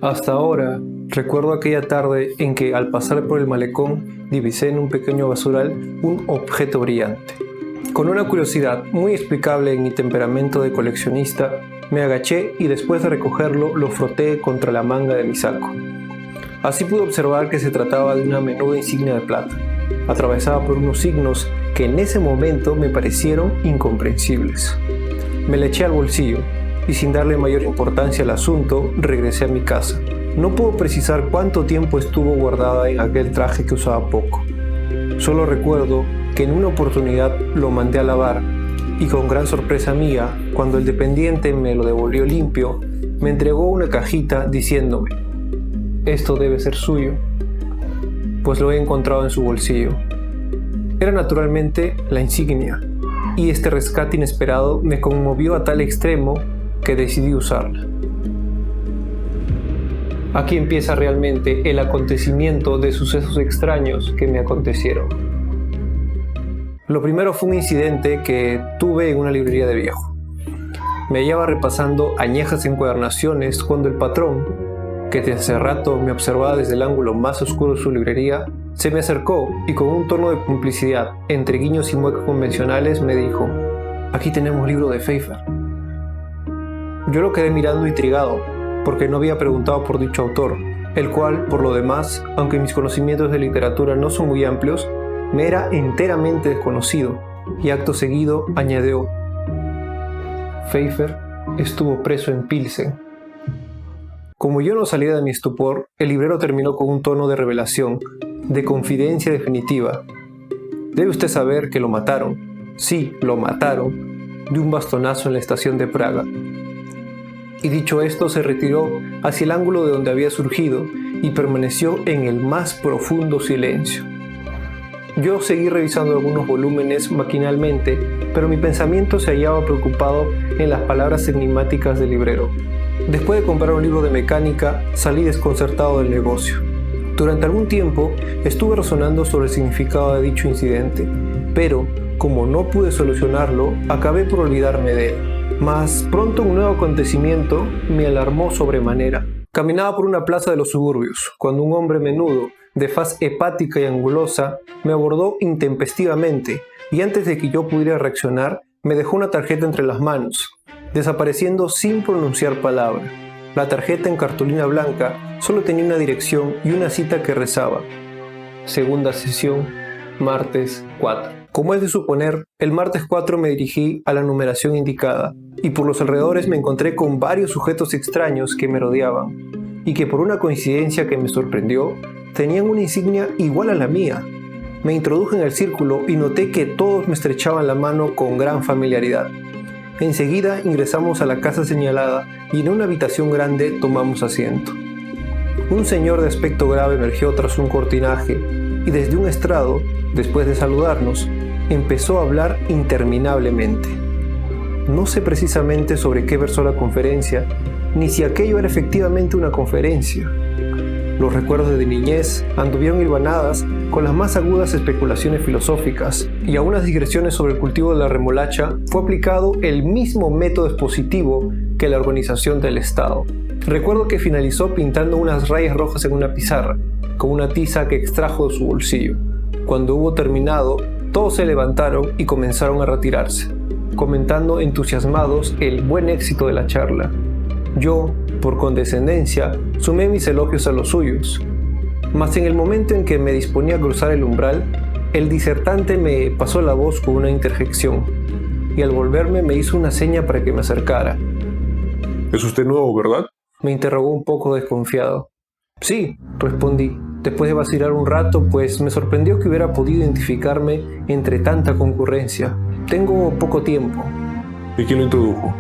Hasta ahora, recuerdo aquella tarde en que al pasar por el malecón divisé en un pequeño basural un objeto brillante. Con una curiosidad muy explicable en mi temperamento de coleccionista, me agaché y después de recogerlo lo froté contra la manga de mi saco. Así pude observar que se trataba de una menuda insignia de plata, atravesada por unos signos que en ese momento me parecieron incomprensibles. Me la eché al bolsillo y sin darle mayor importancia al asunto, regresé a mi casa. No puedo precisar cuánto tiempo estuvo guardada en aquel traje que usaba poco. Solo recuerdo que en una oportunidad lo mandé a lavar y con gran sorpresa mía, cuando el dependiente me lo devolvió limpio, me entregó una cajita diciéndome: «Esto debe ser suyo, pues lo he encontrado en su bolsillo». Era naturalmente la insignia, y este rescate inesperado me conmovió a tal extremo que decidí usarla. Aquí empieza realmente el acontecimiento de sucesos extraños que me acontecieron. Lo primero fue un incidente que tuve en una librería de viejo. Me hallaba repasando añejas encuadernaciones cuando el patrón, que desde hace rato me observaba desde el ángulo más oscuro de su librería, se me acercó y con un tono de complicidad, entre guiños y muecas convencionales, me dijo: «Aquí tenemos libro de Pfeiffer». Yo lo quedé mirando intrigado, porque no había preguntado por dicho autor, el cual, por lo demás, aunque mis conocimientos de literatura no son muy amplios, me era enteramente desconocido, y acto seguido añadió: «Pfeiffer estuvo preso en Pilsen». Como yo no salía de mi estupor, el librero terminó con un tono de revelación, de confidencia definitiva. «Debe usted saber que lo mataron. Sí, lo mataron, de un bastonazo en la estación de Praga». Y dicho esto, se retiró hacia el ángulo de donde había surgido y permaneció en el más profundo silencio. Yo seguí revisando algunos volúmenes maquinalmente, pero mi pensamiento se hallaba preocupado en las palabras enigmáticas del librero. Después de comprar un libro de mecánica, salí desconcertado del negocio. Durante algún tiempo estuve razonando sobre el significado de dicho incidente, pero como no pude solucionarlo, acabé por olvidarme de él. Mas pronto un nuevo acontecimiento me alarmó sobremanera. Caminaba por una plaza de los suburbios, cuando un hombre menudo, de faz hepática y angulosa, me abordó intempestivamente, y antes de que yo pudiera reaccionar, me dejó una tarjeta entre las manos, desapareciendo sin pronunciar palabra. La tarjeta en cartulina blanca solo tenía una dirección y una cita que rezaba: «Segunda sesión, martes 4». Como es de suponer, el martes 4 me dirigí a la numeración indicada, y por los alrededores me encontré con varios sujetos extraños que me rodeaban, y que por una coincidencia que me sorprendió, tenían una insignia igual a la mía. Me introduje en el círculo y noté que todos me estrechaban la mano con gran familiaridad. Enseguida ingresamos a la casa señalada y en una habitación grande tomamos asiento. Un señor de aspecto grave emergió tras un cortinaje y desde un estrado, después de saludarnos, empezó a hablar interminablemente. No sé precisamente sobre qué versó la conferencia, ni si aquello era efectivamente una conferencia. Los recuerdos de niñez anduvieron hilvanadas con las más agudas especulaciones filosóficas, y a unas digresiones sobre el cultivo de la remolacha fue aplicado el mismo método expositivo que la organización del Estado. Recuerdo que finalizó pintando unas rayas rojas en una pizarra, con una tiza que extrajo de su bolsillo. Cuando hubo terminado, todos se levantaron y comenzaron a retirarse, comentando entusiasmados el buen éxito de la charla. Yo, por condescendencia, sumé mis elogios a los suyos. Mas en el momento en que me disponía a cruzar el umbral, el disertante me pasó la voz con una interjección, y al volverme me hizo una seña para que me acercara. ¿Es usted nuevo, verdad? Me interrogó un poco desconfiado. «Sí», respondí, después de vacilar un rato, pues me sorprendió que hubiera podido identificarme entre tanta concurrencia. «Tengo poco tiempo». ¿Y quién lo introdujo?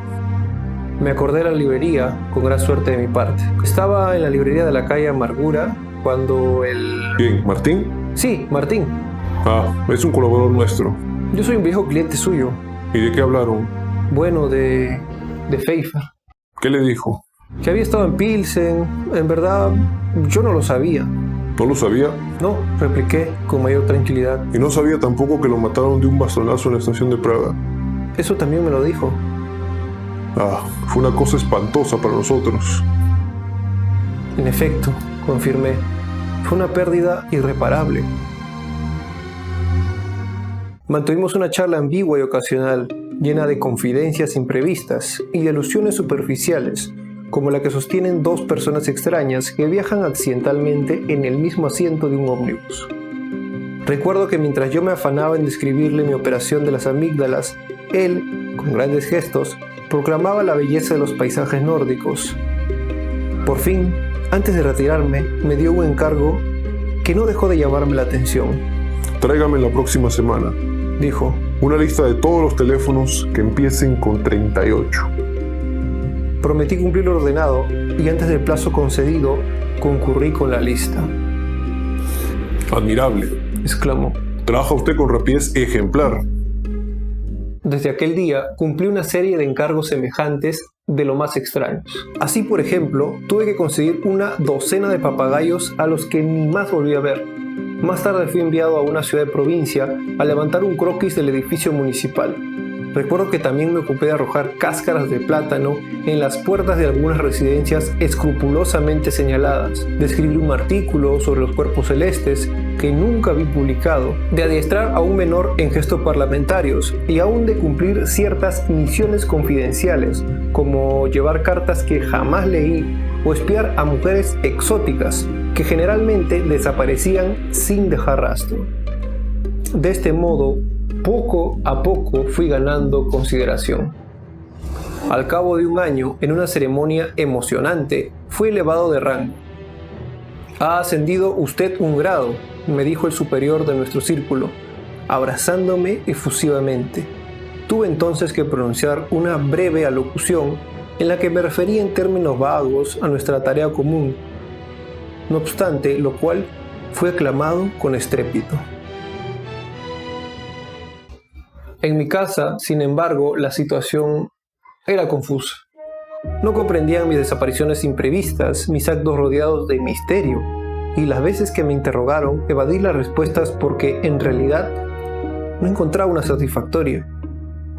Me acordé de la librería, con gran suerte de mi parte. Estaba en la librería de la calle Amargura cuando el... ¿Quién? ¿Martín? Sí, Martín. Ah, es un colaborador nuestro. Yo soy un viejo cliente suyo. ¿Y de qué hablaron? Bueno, de Pfeiffer. ¿Qué le dijo? Que había estado en Pilsen. En verdad, yo no lo sabía. ¿No lo sabía? No, repliqué con mayor tranquilidad. ¿Y no sabía tampoco que lo mataron de un bastonazo en la estación de Praga? Eso también me lo dijo. Ah, fue una cosa espantosa para nosotros. En efecto, confirmé, fue una pérdida irreparable. Mantuvimos una charla ambigua y ocasional, llena de confidencias imprevistas y de alusiones superficiales, como la que sostienen dos personas extrañas que viajan accidentalmente en el mismo asiento de un ómnibus. Recuerdo que mientras yo me afanaba en describirle mi operación de las amígdalas, él, con grandes gestos, proclamaba la belleza de los paisajes nórdicos. Por fin, antes de retirarme, me dio un encargo que no dejó de llamarme la atención. Tráigame la próxima semana, dijo, una lista de todos los teléfonos que empiecen con 38. Prometí cumplir lo ordenado y antes del plazo concedido, concurrí con la lista. Admirable, exclamó. Trabaja usted con rapidez ejemplar. Desde aquel día cumplí una serie de encargos semejantes de lo más extraños. Así, por ejemplo, tuve que conseguir una docena de papagayos a los que ni más volví a ver. Más tarde fui enviado a una ciudad de provincia a levantar un croquis del edificio municipal. Recuerdo que también me ocupé de arrojar cáscaras de plátano en las puertas de algunas residencias escrupulosamente señaladas, de escribir un artículo sobre los cuerpos celestes que nunca vi publicado, de adiestrar a un menor en gestos parlamentarios y aún de cumplir ciertas misiones confidenciales, como llevar cartas que jamás leí o espiar a mujeres exóticas que generalmente desaparecían sin dejar rastro. De este modo, poco a poco fui ganando consideración. Al cabo de un año, en una ceremonia emocionante, fui elevado de rango. «Ha ascendido usted un grado», me dijo el superior de nuestro círculo, abrazándome efusivamente. Tuve entonces que pronunciar una breve alocución en la que me refería en términos vagos a nuestra tarea común, no obstante lo cual fue aclamado con estrépito. En mi casa, sin embargo, la situación era confusa. No comprendían mis desapariciones imprevistas, mis actos rodeados de misterio, y las veces que me interrogaron, evadí las respuestas porque, en realidad, no encontraba una satisfactoria.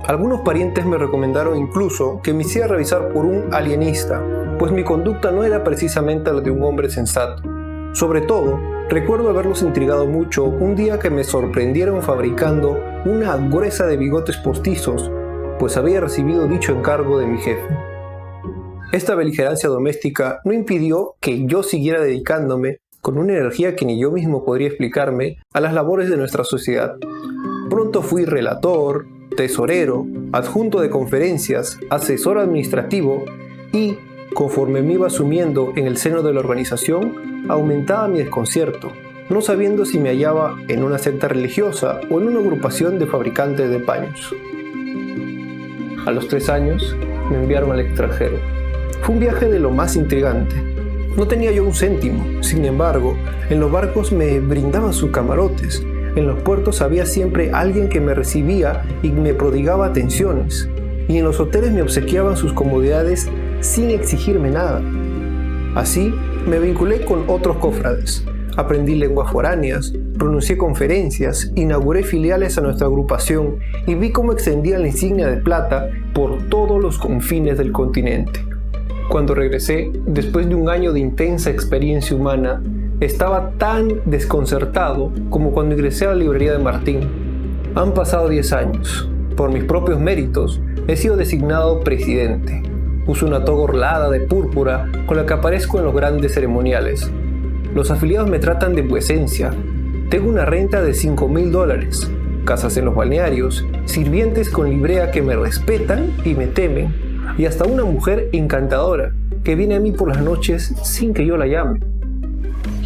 Algunos parientes me recomendaron incluso que me hiciera revisar por un alienista, pues mi conducta no era precisamente la de un hombre sensato. Sobre todo, recuerdo haberlos intrigado mucho un día que me sorprendieron fabricando una gruesa de bigotes postizos, pues había recibido dicho encargo de mi jefe. Esta beligerancia doméstica no impidió que yo siguiera dedicándome, con una energía que ni yo mismo podría explicarme, a las labores de nuestra sociedad. Pronto fui relator, tesorero, adjunto de conferencias, asesor administrativo y, conforme me iba sumiendo en el seno de la organización, aumentaba mi desconcierto, no sabiendo si me hallaba en una secta religiosa o en una agrupación de fabricantes de paños. A los 3 años me enviaron al extranjero. Fue un viaje de lo más intrigante. No tenía yo un céntimo, sin embargo, en los barcos me brindaban sus camarotes. En los puertos había siempre alguien que me recibía y me prodigaba atenciones, y en los hoteles me obsequiaban sus comodidades sin exigirme nada. Así, me vinculé con otros cofrades, aprendí lenguas foráneas, pronuncié conferencias, inauguré filiales a nuestra agrupación y vi cómo extendía la insignia de plata por todos los confines del continente. Cuando regresé, después de un año de intensa experiencia humana, estaba tan desconcertado como cuando ingresé a la librería de Martín. Han pasado 10 años. Por mis propios méritos, he sido designado presidente. Uso una toga orlada de púrpura con la que aparezco en los grandes ceremoniales. Los afiliados me tratan de vuecencia. Tengo una renta de $5,000, casas en los balnearios, sirvientes con librea que me respetan y me temen, y hasta una mujer encantadora que viene a mí por las noches sin que yo la llame.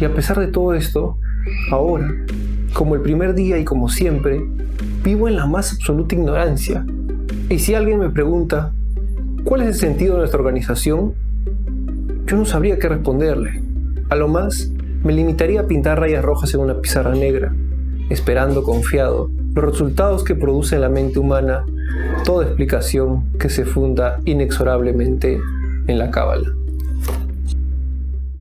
Y a pesar de todo esto, ahora, como el primer día y como siempre, vivo en la más absoluta ignorancia. Y si alguien me pregunta, ¿cuál es el sentido de nuestra organización?, yo no sabría qué responderle. A lo más, me limitaría a pintar rayas rojas en una pizarra negra, esperando confiado los resultados que produce en la mente humana toda explicación que se funda inexorablemente en la cábala.